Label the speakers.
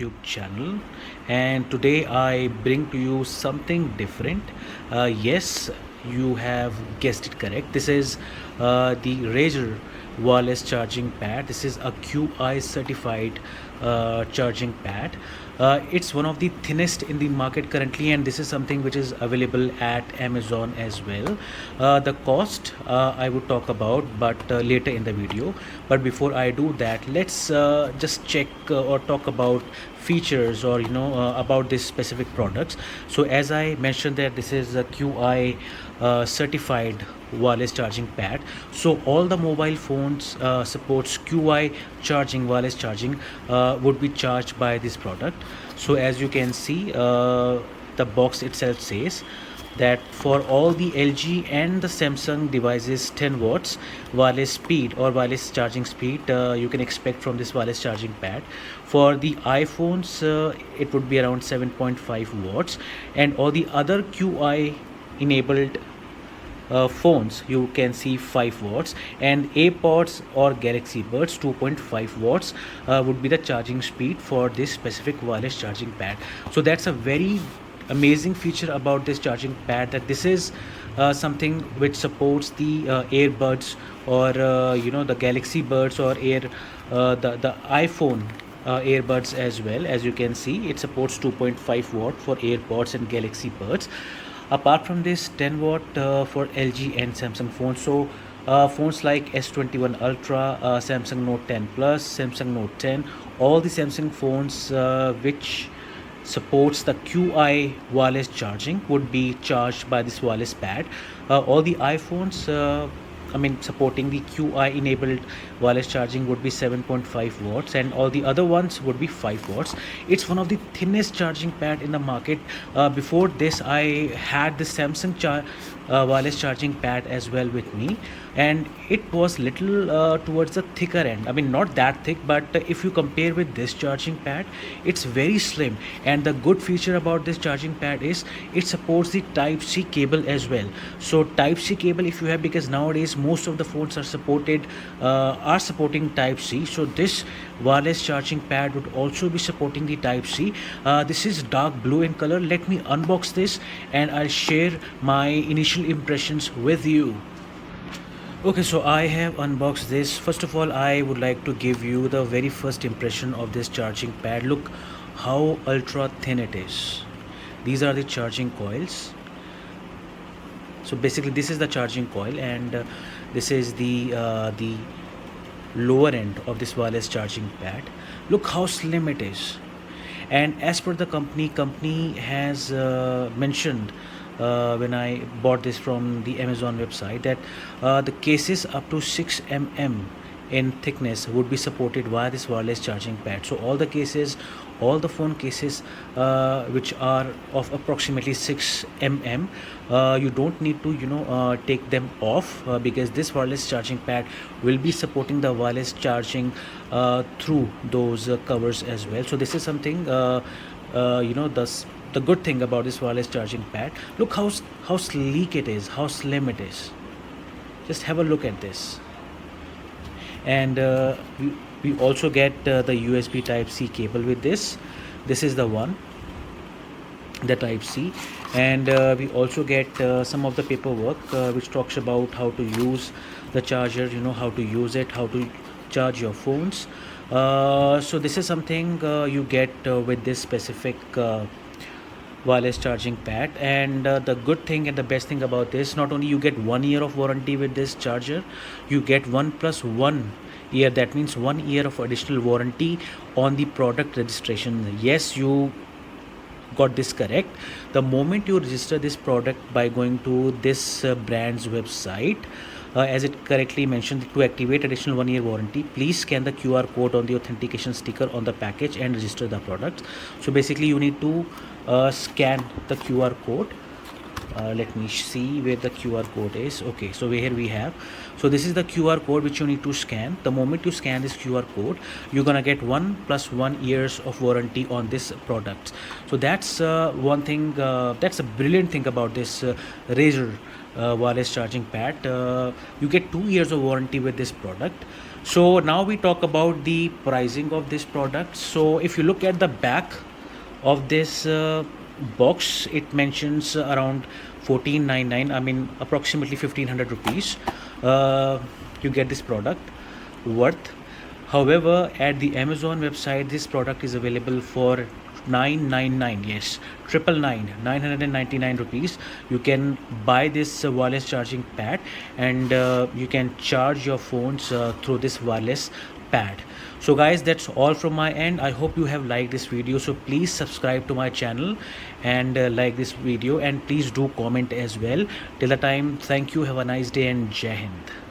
Speaker 1: YouTube channel, and today I bring to you something different. Yes, you have guessed it correct. This is the RAEGR wireless charging pad. This is a QI certified charging pad. It's one of the thinnest in the market currently, and this is something which is available at Amazon as well. The cost I would talk about, but later in the video. But before I do that, let's just check or talk about features, or about this specific products. So as I mentioned, that this is a QI certified wireless charging pad. So all the mobile phones supports QI charging, wireless charging would be charged by this product. So as you can see, the box itself says that for all the LG and the Samsung devices, 10 watts wireless speed or wireless charging speed you can expect from this wireless charging pad. For the iPhones, it would be around 7.5 watts, and all the other QI enabled phones you can see 5 watts, and AirPods or Galaxy Buds 2.5 watts would be the charging speed for this specific wireless charging pad. So that's a very amazing feature about this charging pad, that this is something which supports the earbuds, or the Galaxy Buds, or the iPhone earbuds as well. As you can see, it supports 2.5 watt for AirPods and Galaxy Buds. Apart from this, 10 watt for LG and Samsung phones. So phones like S21 Ultra, Samsung Note 10 Plus, Samsung Note 10, all the Samsung phones which supports the QI wireless charging would be charged by this wireless pad. All the iPhones supporting the QI enabled wireless charging would be 7.5 watts, and all the other ones would be 5 watts. It's one of the thinnest charging pad in the market. Before this, I had the Samsung wireless charging pad as well with me, and it was little towards the thicker end. I mean, not that thick, but if you compare with this charging pad, it's very slim. And the good feature about this charging pad is it supports the Type-C cable as well. So Type-C cable, if you have, because nowadays most of the phones are supporting Type-C, so this wireless charging pad would also be supporting the Type-C. This is dark blue in color. Let me unbox this and I'll share my initial impressions with you. Okay, so I have unboxed this. First of all, I would like to give you the very first impression of this charging pad. Look how ultra thin it is. These are the charging coils. So basically this is the charging coil, and this is the lower end of this wireless charging pad. Look how slim it is. And as per the company has mentioned when I bought this from the Amazon website, that the cases up to 6 mm in thickness would be supported via this wireless charging pad. So all the cases, all the phone cases which are of approximately 6 mm, you don't need to take them off, because this wireless charging pad will be supporting the wireless charging through those covers as well. So this is something the good thing about this wireless charging pad. Look how sleek it is, how slim it is. Just have a look at this. And we also get the USB Type-C cable with this. This is the one, the Type-C, and we also get some of the paperwork which talks about how to use the charger, how to use it, how to charge your phones. So this is something you get with this specific wireless charging pad. And the good thing and the best thing about this, not only you get 1 year of warranty with this charger, you get 1 + 1 year. That means 1 year of additional warranty on the product registration. Yes, you got this correct. The moment you register this product by going to this brand's website, as it correctly mentioned, to activate additional 1 year warranty, please scan the QR code on the authentication sticker on the package and register the product. So basically you need to scan the QR code. Let me see where the QR code is. Okay, so here we have. So this is the QR code which you need to scan. The moment you scan this QR code, you're gonna get 1 + 1 years of warranty on this product. So that's one thing. That's a brilliant thing about this RAEGR wireless charging pad. You get 2 years of warranty with this product. So now we talk about the pricing of this product. So if you look at the back of this box, it mentions around 1499, I mean approximately 1500 rupees. You get this product worth. However, at the Amazon website, this product is available for 999, yes, 999 rupees. You can buy this wireless charging pad, and you can charge your phones through this wireless pad. So guys, that's all from my end. I hope you have liked this video, so please subscribe to my channel and like this video, and please do comment as well. Till the time, thank you, have a nice day, and Jai Hind.